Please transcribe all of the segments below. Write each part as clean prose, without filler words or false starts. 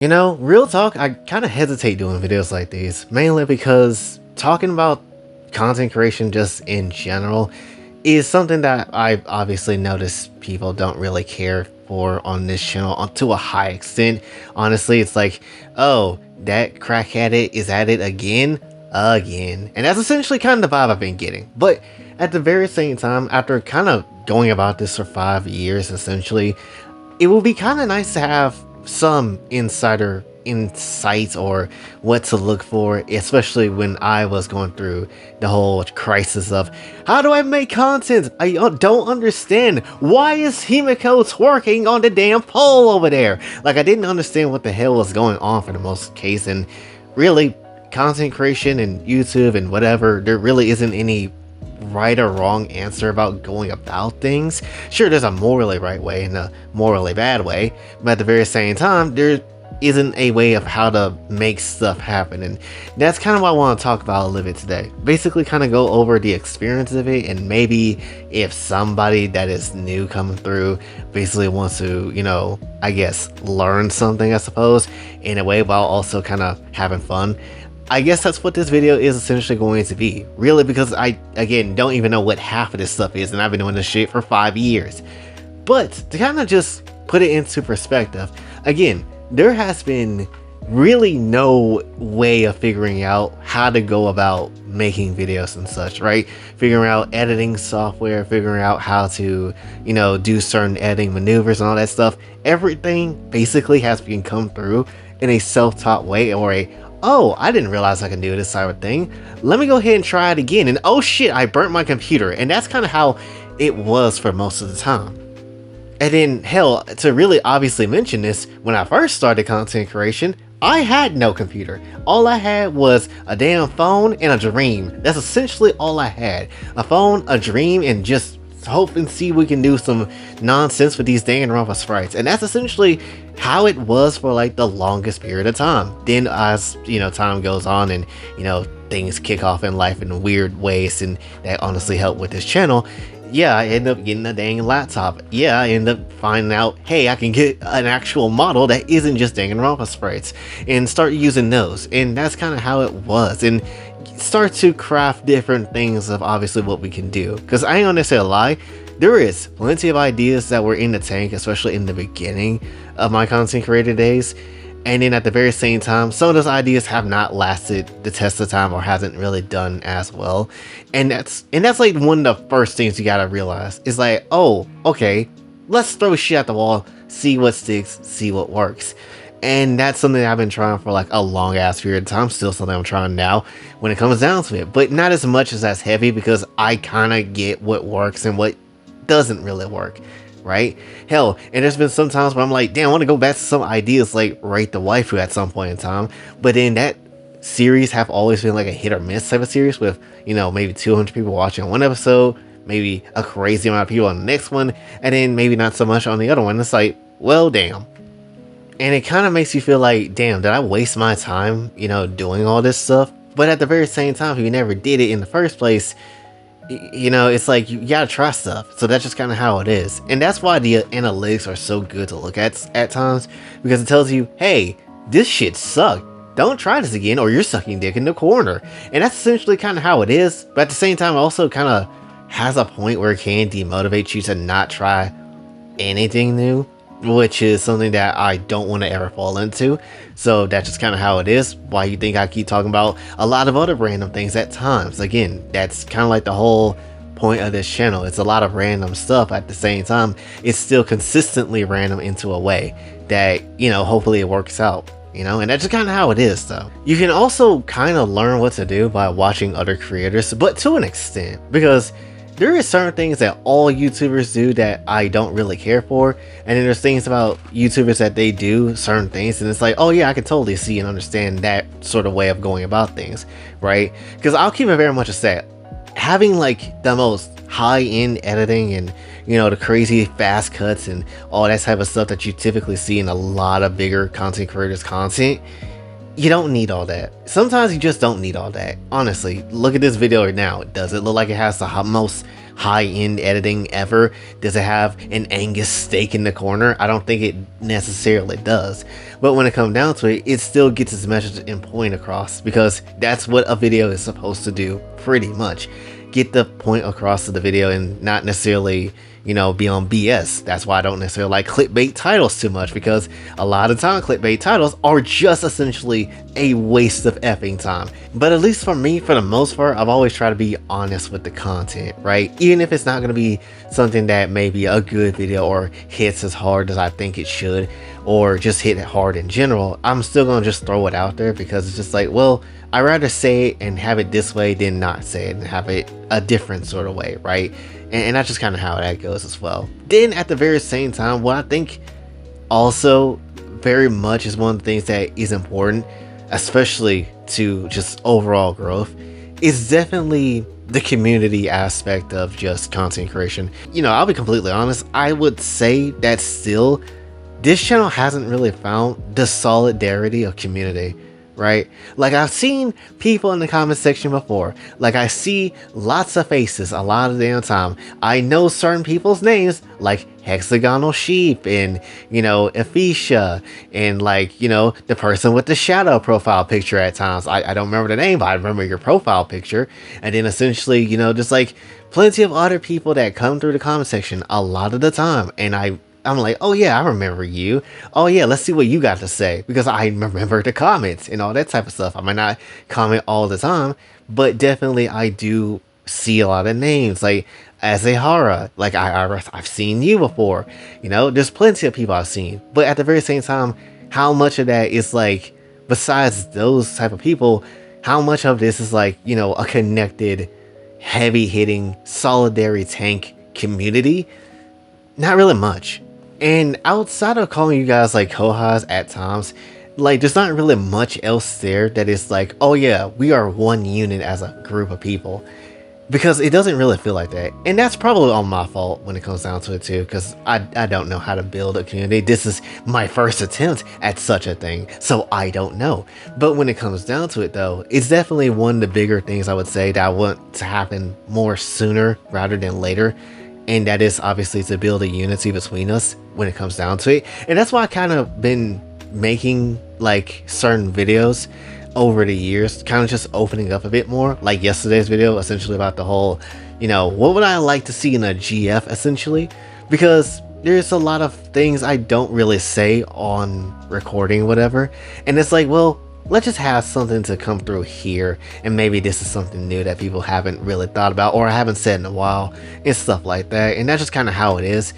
You know, real talk, I kind of hesitate doing videos like these, mainly because talking about content creation just in general is something that I've obviously noticed people don't really care for on this channel to a high extent. Honestly, it's like, oh, that crack at it is at it again. And that's essentially kind of the vibe I've been getting. But at the very same time, after kind of going about this for 5 years, essentially, it will be kind of nice to have some insider insights or what to look for, especially when I was going through the whole crisis of how do I make content? I don't understand. Why is Himiko twerking on the damn pole over there? Like, I didn't understand what the hell was going on for the most case, and really, content creation and YouTube and whatever, there really isn't any right or wrong answer about going about things. Sure, there's a morally right way and a morally bad way, but at the very same time, there isn't a way of how to make stuff happen, and that's kind of what I want to talk about a little bit today. Basically, kind of go over the experience of it, and maybe if somebody that is new coming through basically wants to, you know, I guess learn something, I suppose, in a way, while also kind of having fun. I guess that's what this video is essentially going to be. Really, because I, again, don't even know what half of this stuff is, and I've been doing this shit for 5 years. But to kind of just put it into perspective, again, there has been really no way of figuring out how to go about making videos and such, right? Figuring out editing software, figuring out how to, you know, do certain editing maneuvers and all that stuff. Everything basically has been come through in a self-taught way, or a, oh, I didn't realize I can do this type of thing. Let me go ahead and try it again. And oh shit, I burnt my computer. And that's kind of how it was for most of the time. And then, hell, to really obviously mention this, when I first started content creation, I had no computer. All I had was a damn phone and a dream. That's essentially all I had. A phone, a dream, and just hope and see we can do some nonsense with these Danganronpa sprites. And that's essentially how it was for like the longest period of time. Then as, you know, time goes on and, you know, things kick off in life in weird ways, and that honestly helped with this channel. Yeah, I end up getting a dang laptop. Yeah, I end up finding out, hey, I can get an actual model that isn't just Danganronpa sprites, and start using those. And that's kind of how it was. And start to craft different things of obviously what we can do. Because I ain't gonna say a lie, there is plenty of ideas that were in the tank, especially in the beginning of my content creator days. And then at the very same time, some of those ideas have not lasted the test of time or hasn't really done as well. And that's like one of the first things you gotta realize is like, oh, okay, let's throw shit at the wall, see what sticks, see what works. And that's something I've been trying for like a long ass period of time. Still something I'm trying now when it comes down to it, but not as much as that's heavy, because I kind of get what works and what doesn't really work. Right? Hell, and there's been some times where I'm like, damn, I want to go back to some ideas like Rate the Waifu at some point in time, but then that series have always been like a hit or miss type of series with, you know, maybe 200 people watching one episode, maybe a crazy amount of people on the next one, and then maybe not so much on the other one. It's like, well, damn. And it kind of makes you feel like, damn, did I waste my time, you know, doing all this stuff? But at the very same time, if you never did it in the first place, you know, it's like you gotta try stuff. So that's just kind of how it is. And that's why the analytics are so good to look at times, because it tells you, hey, this shit sucked. Don't try this again or you're sucking dick in the corner. And that's essentially kind of how it is. But at the same time, it also kind of has a point where it can demotivate you to not try anything new, which is something that I don't want to ever fall into. So that's just kind of how it is. Why you think I keep talking about a lot of other random things at times. Again, that's kind of like the whole point of this channel. It's a lot of random stuff. At the same time, it's still consistently random into a way that, you know, hopefully it works out. You know, and that's just kind of how it is, though. You can also kind of learn what to do by watching other creators, but to an extent, because there is certain things that all YouTubers do that I don't really care for, and then there's things about YouTubers that they do certain things, and it's like, oh yeah, I can totally see and understand that sort of way of going about things, right? Because I'll keep it very much a set. Having like the most high-end editing and, you know, the crazy fast cuts and all that type of stuff that you typically see in a lot of bigger content creators' content, you don't need all that. Sometimes you just don't need all that. Honestly, look at this video right now. Does it look like it has the most high-end editing ever? Does it have an Angus steak in the corner? I don't think it necessarily does. But when it comes down to it, it still gets its message and point across, because that's what a video is supposed to do, pretty much. Get the point across to the video and not necessarily, you know, be on BS. That's why I don't necessarily like clickbait titles too much, because a lot of time clickbait titles are just essentially a waste of effing time. But at least for me, for the most part, I've always tried to be honest with the content, right? Even if it's not going to be something that may be a good video or hits as hard as I think it should, or just hit it hard in general, I'm still going to just throw it out there, because it's just like, well, I'd rather say it and have it this way than not say it and have it a different sort of way, right? And that's just kind of how that goes as well. Then at the very same time, what I think also very much is one of the things that is important, especially to just overall growth, is definitely the community aspect of just content creation. You know, I'll be completely honest, I would say that still this channel hasn't really found the solidarity of community, right? Like, I've seen people in the comment section before. Like, I see lots of faces a lot of the damn time. I know certain people's names, like Hexagonal Sheep and, you know, Ephesia, and, like, you know, the person with the shadow profile picture at times. I don't remember the name, but I remember your profile picture. And then essentially, you know, just like plenty of other people that come through the comment section a lot of the time. And I'm like, oh yeah, I remember you. Oh yeah, let's see what you got to say, because I remember the comments and all that type of stuff. I might not comment all the time, but definitely I do see a lot of names, like Azehara. Like I've seen you before. You know, there's plenty of people I've seen, but at the very same time, how much of that is like, besides those type of people, how much of this is like, you know, a connected, heavy hitting, solidarity tank community? Not really much. And outside of calling you guys like Kohas at times, like, there's not really much else there that is like, oh yeah, we are one unit as a group of people. Because it doesn't really feel like that. And that's probably all my fault when it comes down to it too, because I don't know how to build a community. This is my first attempt at such a thing, so I don't know. But when it comes down to it though, it's definitely one of the bigger things I would say that I want to happen more sooner rather than later. And that is obviously to build a unity between us when it comes down to it. And that's why I kind of been making like certain videos over the years, kind of just opening up a bit more, like yesterday's video essentially about the whole, you know, what would I like to see in a GF essentially, because there's a lot of things I don't really say on recording, whatever, and it's like, well, let's just have something to come through here, and maybe this is something new that people haven't really thought about or I haven't said in a while and stuff like that. And that's just kind of how it is,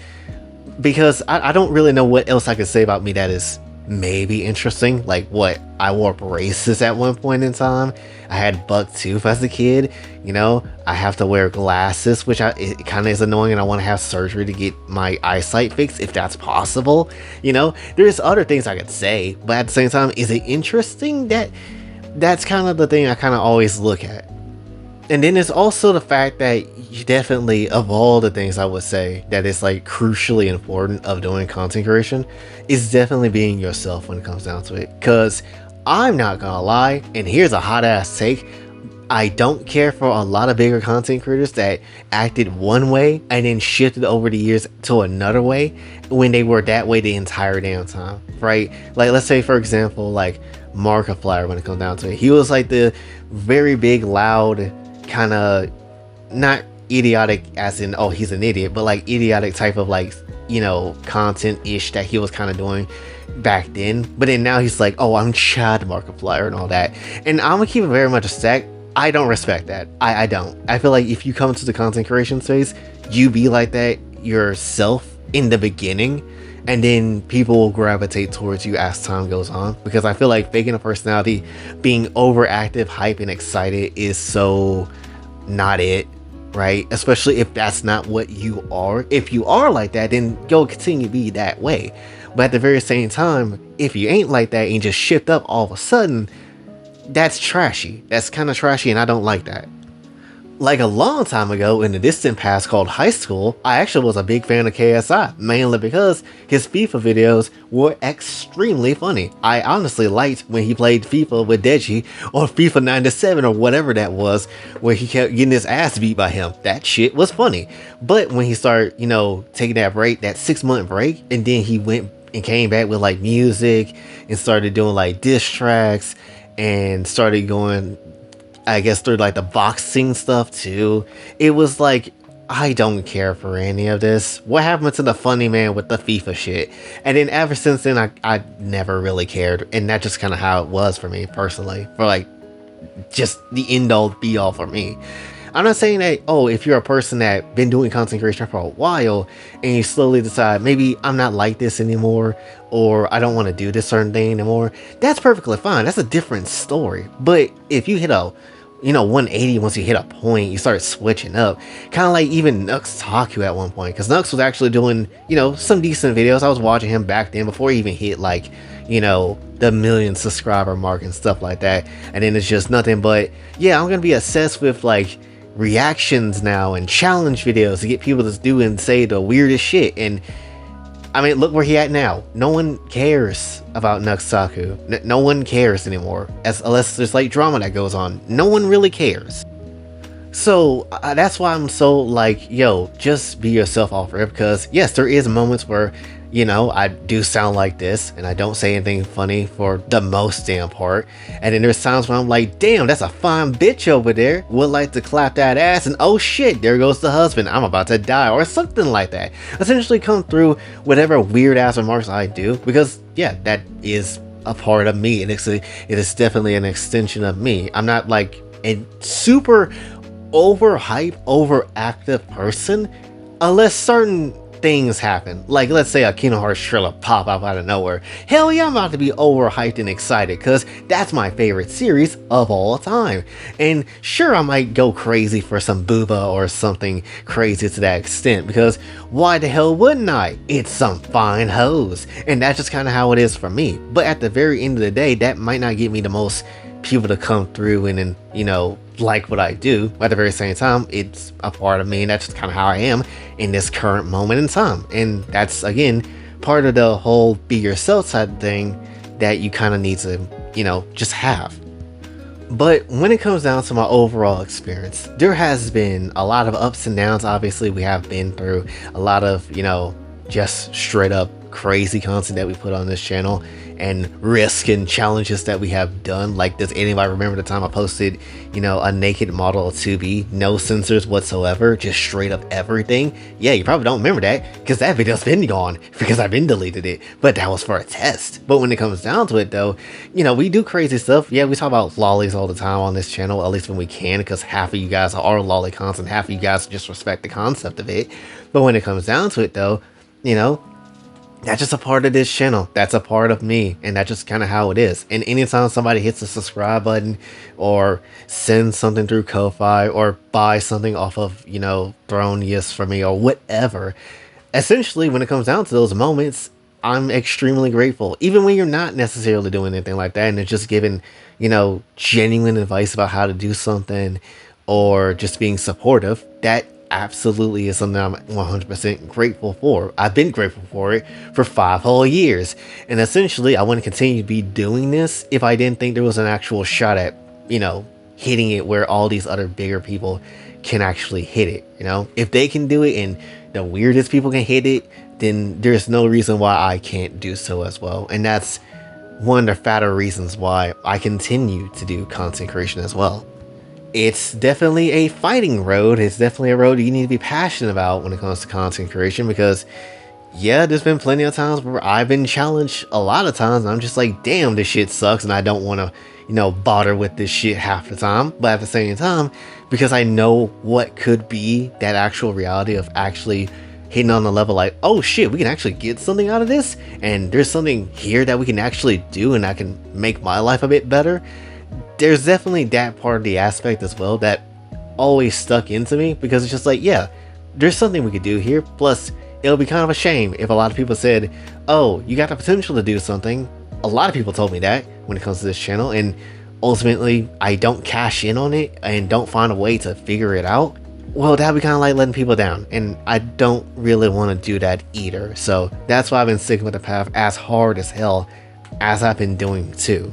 because I don't really know what else I could say about me that is maybe interesting. Like, what, I wore braces at one point in time, I had buck tooth as a kid, you know, I have to wear glasses, which it kind of is annoying, and I want to have surgery to get my eyesight fixed if that's possible. You know, there's other things I could say, but at the same time, is it interesting? That's kind of the thing I kind of always look at. And then there's also the fact that you definitely, of all the things I would say that is like crucially important of doing content creation, is definitely being yourself when it comes down to it. Because I'm not gonna lie, and here's a hot ass take, I don't care for a lot of bigger content creators that acted one way and then shifted over the years to another way when they were that way the entire damn time, right? Like, let's say for example, like Markiplier, when it comes down to it, he was like the very big, loud, kind of, not idiotic as in, oh, he's an idiot, but like idiotic type of, like, you know, content-ish that he was kind of doing back then. But then now he's like, oh, I'm Chad Markiplier and all that. And I'm gonna keep it very much a stack. I don't respect that. I don't. I feel like if you come to the content creation space, you be like that yourself in the beginning, and then people will gravitate towards you as time goes on. Because I feel like faking a personality, being overactive, hype, and excited is so not it, right? Especially if that's not what you are. If you are like that, then go continue to be that way. But at the very same time, if you ain't like that and just shift up all of a sudden, that's trashy. That's kind of trashy, and I don't like that. Like a long time ago in the distant past called high school, I actually was a big fan of KSI, mainly because his FIFA videos were extremely funny. I honestly liked when he played FIFA with Deji, or FIFA 97 or whatever that was, where he kept getting his ass beat by him. That shit was funny. But when he started, taking that break, that 6-month break, and then he went and came back with like music and started doing like diss tracks and started going, I guess, through like the boxing stuff too. It was like, I don't care for any of this. What happened to the funny man with the FIFA shit? And then ever since then, I never really cared. And that's just kind of how it was for me personally. For like, just the end all be all for me. I'm not saying that, oh, if you're a person that been doing content creation for a while and you slowly decide, maybe I'm not like this anymore, or I don't want to do this certain thing anymore, that's perfectly fine. That's a different story. But if you hit a 180, once you hit a point, you start switching up. Kind of like even Nux Taku at one point, because Nux was actually doing, some decent videos. I was watching him back then before he even hit like, the million subscriber mark and stuff like that. And then it's just nothing but, yeah, I'm going to be obsessed with like reactions now and challenge videos to get people to do and say the weirdest shit. And I mean, look where he at now. No one cares about Nuxtaku. No one cares anymore, unless there's like drama that goes on. No one really cares. So that's why I'm so like, yo, just be yourself off rip. Because yes, there is moments where, I do sound like this and I don't say anything funny for the most damn part. And then there's times when I'm like, damn, that's a fine bitch over there. Would like to clap that ass, and oh shit, there goes the husband. I'm about to die, or something like that. Essentially come through whatever weird ass remarks I do, because yeah, that is a part of me. And it is definitely an extension of me. I'm not like a super overhyped, overactive person unless certain things happen. Like, let's say a Kingdom Hearts trailer pop up out of nowhere. Hell yeah, I'm about to be overhyped and excited, because that's my favorite series of all time. And sure, I might go crazy for some booba or something crazy to that extent, because why the hell wouldn't I? It's some fine hoes. And that's just kind of how it is for me. But at the very end of the day, that might not get me the most people to come through and like what I do. But at the very same time, it's a part of me, and that's just kind of how I am in this current moment in time. And that's, again, part of the whole be yourself type thing that you kind of need to, just have. But when it comes down to my overall experience, there has been a lot of ups and downs. Obviously, we have been through a lot of, just straight up crazy content that we put on this channel, and risk and challenges that we have done. Like, does anybody remember the time I posted, a naked model of 2B, no censors whatsoever, just straight up everything? Yeah, you probably don't remember that, because that video's been gone, because I've been deleted it, but that was for a test. But when it comes down to it though, we do crazy stuff. Yeah, we talk about lollies all the time on this channel, at least when we can, because half of you guys are lolly content, half of you guys just respect the concept of it. But when it comes down to it though, that's just a part of this channel. That's a part of me, and that's just kind of how it is. And anytime somebody hits the subscribe button, or sends something through Kofi, or buys something off of, Thronius for me, or whatever, essentially when it comes down to those moments, I'm extremely grateful. Even when you're not necessarily doing anything like that, and it's just giving, genuine advice about how to do something, or just being supportive, that absolutely is something I'm 100% grateful for. I've been grateful for it for 5 whole years, and essentially I want to continue to be doing this if I didn't think there was an actual shot at hitting it where all these other bigger people can actually hit it. If they can do it and the weirdest people can hit it, then there's no reason why I can't do so as well. And that's one of the fatter reasons why I continue to do content creation as well. It's definitely a fighting road. It's definitely a road you need to be passionate about when it comes to content creation, because yeah, there's been plenty of times where I've been challenged a lot of times, and I'm just like, damn, this shit sucks, and I don't want to, bother with this shit half the time. But at the same time, because I know what could be that actual reality of actually hitting on the level like, oh shit, we can actually get something out of this, and there's something here that we can actually do, and I can make my life a bit better. There's definitely that part of the aspect as well that always stuck into me, because it's just like, yeah, there's something we could do here. Plus, it'll be kind of a shame if a lot of people said, oh, you got the potential to do something. A lot of people told me that when it comes to this channel, and ultimately I don't cash in on it and don't find a way to figure it out, well, that'd be kind of like letting people down, and I don't really want to do that either. So that's why I've been sticking with the path as hard as hell as I've been doing too.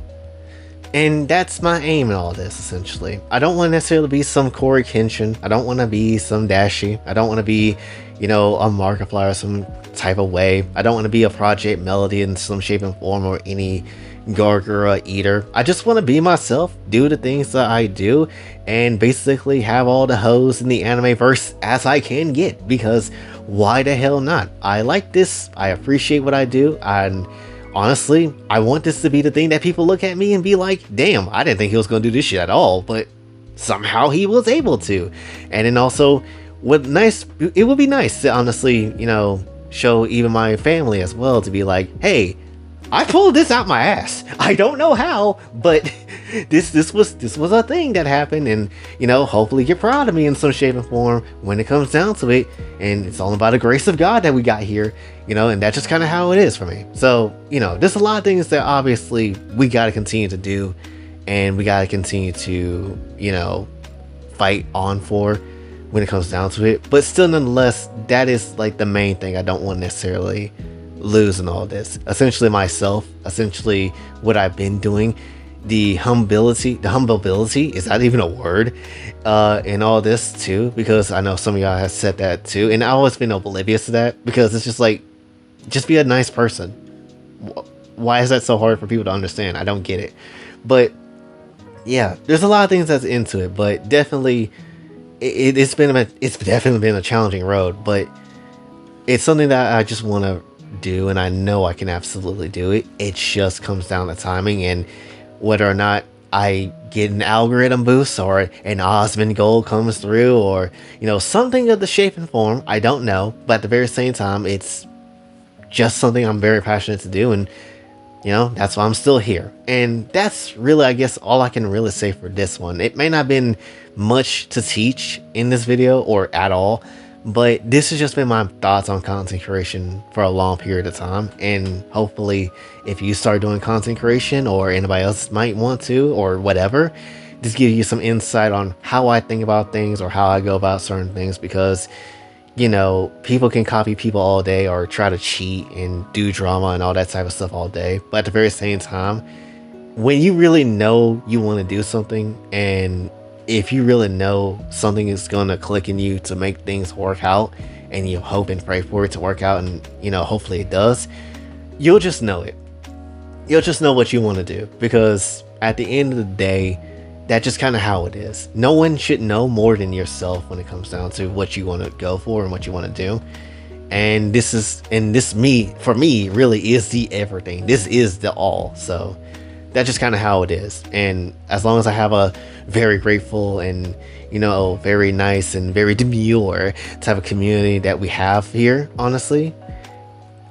And that's my aim in all this, essentially. I don't want to necessarily be some Corey Kenshin. I don't want to be some Dashi. I don't want to be, a Markiplier some type of way. I don't want to be a Project Melody in some shape and form, or any Gargura Eater. I just want to be myself, do the things that I do, and basically have all the hoes in the anime verse as I can get, because why the hell not? I like this. I appreciate what I do, and honestly, I want this to be the thing that people look at me and be like, damn, I didn't think he was going to do this shit at all, but somehow he was able to. And then also, it would be nice to honestly, show even my family as well, to be like, hey, I pulled this out my ass. I don't know how, but this was a thing that happened, and hopefully you're proud of me in some shape and form when it comes down to it. And it's all about the grace of God that we got here, and that's just kind of how it is for me. So there's a lot of things that obviously we got to continue to do, and we got to continue to fight on for when it comes down to it. But still, nonetheless, that is like the main thing I don't want to necessarily lose in all this. Essentially myself, essentially what I've been doing, the humility, is that even a word, in all this too, because I know some of y'all have said that too, and I've always been oblivious to that, because it's just like, just be a nice person. Why is that so hard for people to understand? I don't get it. But yeah, there's a lot of things that's into it, but definitely it's definitely been a challenging road, but it's something that I just want to do, and I know I can absolutely do it. It just comes down to timing, and whether or not I get an algorithm boost, or an Osmond goal comes through, or something of the shape and form, I don't know. But at the very same time, it's just something I'm very passionate to do, and that's why I'm still here. And that's really, I guess, all I can really say for this one. It may not have been much to teach in this video, or at all, but this has just been my thoughts on content creation for a long period of time. And hopefully, if you start doing content creation, or anybody else might want to, or whatever, just give you some insight on how I think about things, or how I go about certain things. Because people can copy people all day, or try to cheat and do drama and all that type of stuff all day, but at the very same time, when you really know you want to do something, and if you really know something is going to click in you to make things work out, and you hope and pray for it to work out, and hopefully it does, you'll just know it. You'll just know what you want to do, because at the end of the day, that's just kind of how it is. No one should know more than yourself when it comes down to what you want to go for and what you want to do. And for me really is the everything. This is the all. So that's just kind of how it is. And as long as I have a very grateful and very nice and very demure type of community that we have here, honestly,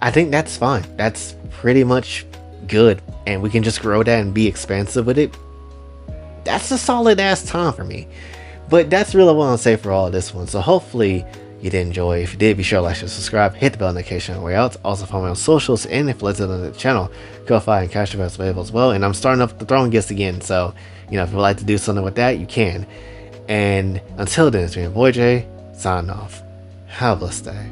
I think that's fine. That's pretty much good, and we can just grow that and be expansive with it. That's a solid ass time for me. But that's really what I want to say for all of this one. So hopefully you did enjoy. If you did, be sure to like, share, subscribe, hit the bell notification on the way out. Also follow me on socials, and if you're listening to the channel, Kofi and Cash Events available as well. And I'm starting up the Throne Gifts again, so if you would like to do something with that, you can. And until then, it's been your boy Jay, signing off. Have a blessed day.